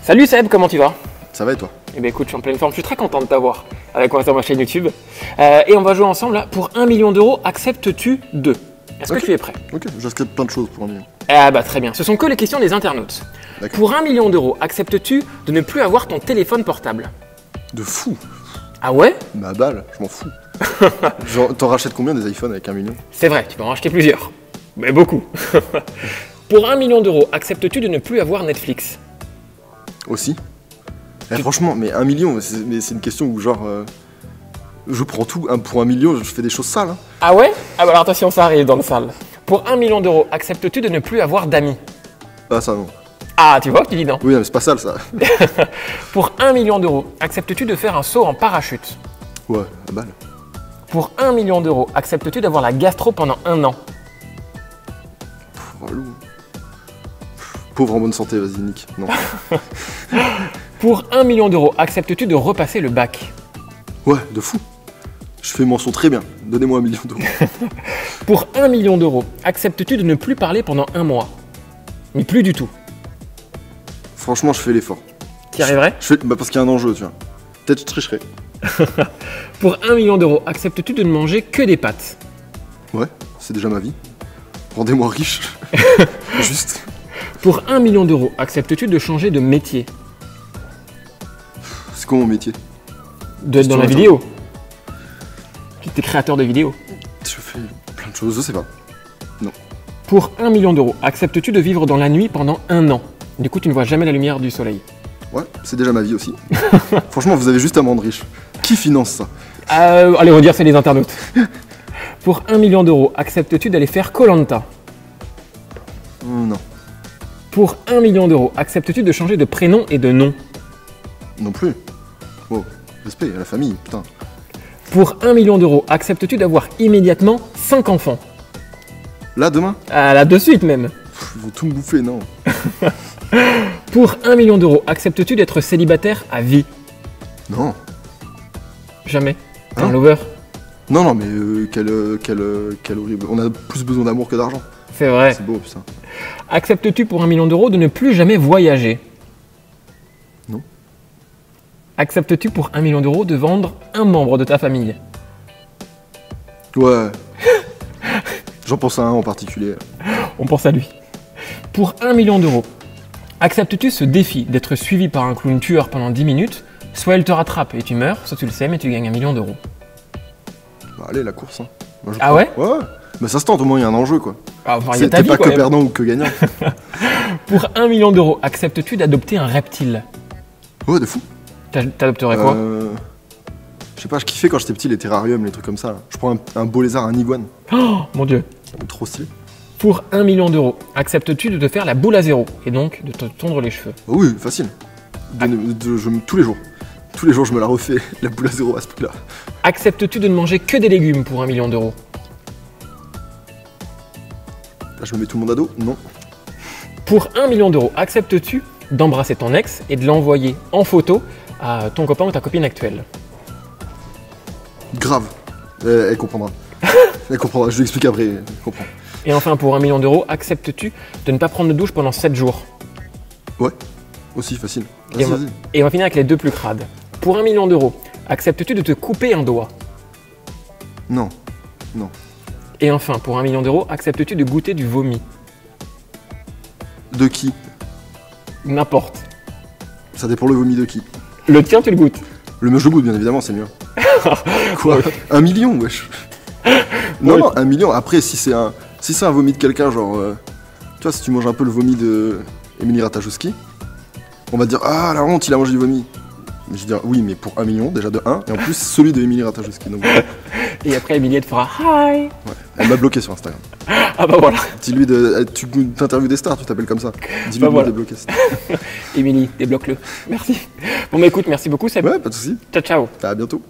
Salut Seb, comment tu vas? Ça va et toi? Eh bien écoute, je suis en pleine forme, je suis très content de t'avoir avec moi sur ma chaîne YouTube. Et on va jouer ensemble là, pour 1 million d'euros, acceptes-tu de? Est-ce que tu es prêt? Ok, j'accepte plein de choses pour 1 million. Ah bah très bien, ce sont que les questions des internautes. D'accord. Pour 1 million d'euros, acceptes-tu de ne plus avoir ton téléphone portable? De fou. Ah ouais? Ma balle, je m'en fous. Genre, t'en rachètes combien des iPhones avec 1 million? C'est vrai, tu peux en acheter plusieurs. Mais beaucoup. Pour 1 million d'euros, acceptes-tu de ne plus avoir Netflix? Aussi. Eh, franchement, mais 1 million, c'est une question où genre... je prends tout, pour 1 million, je fais des choses sales. Hein. Ah ouais? Ah bah alors attention, ça arrive dans le sale. Pour 1 million d'euros, acceptes-tu de ne plus avoir d'amis? Ah ça non. Ah, tu vois, tu dis non. Oui, mais c'est pas sale ça. Pour 1 million d'euros, acceptes-tu de faire un saut en parachute? Ouais, la balle. Pour 1 million d'euros, acceptes-tu d'avoir la gastro pendant 1 an? Relou. Pauvre en bonne santé, vas-y, nique. Non. Pour 1 million d'euros, acceptes-tu de repasser le bac? Ouais, de fou. Je fais mention très bien. Donnez-moi 1 million d'euros. Pour 1 million d'euros, acceptes-tu de ne plus parler pendant 1 mois? Mais plus du tout. Franchement, je fais l'effort. Tu y arriverais? Parce qu'il y a un enjeu, tu vois. Peut-être je tricherai. Pour 1 million d'euros, acceptes-tu de ne manger que des pâtes? Ouais, c'est déjà ma vie. Rendez-moi riche. Juste. Pour 1 million d'euros, acceptes-tu de changer de métier? C'est quoi mon métier? D'être dans la vidéo. Tu es créateur de vidéos. Je fais plein de choses, je sais pas. Non. Pour 1 million d'euros, acceptes-tu de vivre dans la nuit pendant 1 an? Du coup, tu ne vois jamais la lumière du soleil. Ouais, c'est déjà ma vie aussi. Franchement, vous avez juste à me rendre riche. Qui finance ça? Allez, on va dire c'est les internautes. Pour 1 million d'euros, acceptes-tu d'aller faire Koh-Lanta? Non. Pour 1 million d'euros, acceptes-tu de changer de prénom et de nom? Non plus. Oh, respect à la famille, putain. Pour 1 million d'euros, acceptes-tu d'avoir immédiatement 5 enfants? Là, demain? Ah là, de suite même. Ils vont tout me bouffer, non. Pour 1 million d'euros, acceptes-tu d'être célibataire à vie? Non. Jamais. T'es Hein? un lover? Non, non, mais quel horrible. On a plus besoin d'amour que d'argent. C'est vrai. C'est beau, putain. Acceptes-tu pour 1 million d'euros de ne plus jamais voyager? Non. Acceptes-tu pour 1 million d'euros de vendre un membre de ta famille? Ouais. J'en pense à un en particulier. On pense à lui. Pour 1 million d'euros, acceptes-tu ce défi d'être suivi par un clown tueur pendant 10 minutes? Soit il te rattrape et tu meurs, soit tu le sais mais tu gagnes 1 million d'euros. Bah, allez, la course. Hein. Moi, je Ah prends. ouais? Ouais. Mais ça se tente, au moins, il y a un enjeu, quoi. Ah, enfin, il y a ta T'es vie, pas quand que même. perdant ou que gagnant. Pour 1 million d'euros, acceptes-tu d'adopter un reptile? Ouais, de fou. T'adopterais quoi? Je sais pas, je kiffais quand j'étais petit les terrariums, les trucs comme ça. Là. Je prends un beau lézard, un iguane. Oh mon dieu. Trop stylé. Pour 1 million d'euros, acceptes-tu de te faire la boule à zéro et donc de te tondre les cheveux? Bah oui, facile. Tous les jours. Tous les jours, je me la refais, la boule à zéro à ce prix-là. Acceptes-tu de ne manger que des légumes pour 1 million d'euros? Là, je me mets tout le monde à dos? Non. Pour 1 million d'euros, acceptes-tu d'embrasser ton ex et de l'envoyer en photo à ton copain ou ta copine actuelle? Grave. Elle comprendra. Elle comprendra, je lui explique après, elle comprend. Et enfin, pour 1 million d'euros, acceptes-tu de ne pas prendre de douche pendant 7 jours? Ouais, aussi facile. Et Vas-y, vas-y. Et on va finir avec les deux plus crades. Pour 1 million d'euros, acceptes-tu de te couper un doigt? Non. Non. Et enfin, pour 1 million d'euros, acceptes-tu de goûter du vomi? De qui? N'importe. Ça dépend le vomi de qui. Le tien, tu le goûtes? Le mieux je le goûte, bien évidemment, c'est mieux. Quoi? 1 million, wesh. Non, Ouais. non, 1 million. Après, si c'est un vomi de quelqu'un, genre... tu vois, si tu manges un peu le vomi de Émilie Ratajkowski, on va te dire « Ah, la honte, il a mangé du vomi !» Mais je vais dire « Oui, mais pour 1 million, déjà de 1, et en plus, celui de Émilie Ratajkowski. » Donc, ouais, Et après, Emilie, elle te fera hi. elle m'a bloqué sur Instagram. Ah bah voilà. Dis-lui tu t'interviews des stars, tu t'appelles comme ça. Dis-lui Bah de voilà. me débloquer. Émilie, débloque-le. Merci. Bon bah écoute, merci beaucoup Seb. Ouais, pas de soucis. Ciao ciao. À bientôt.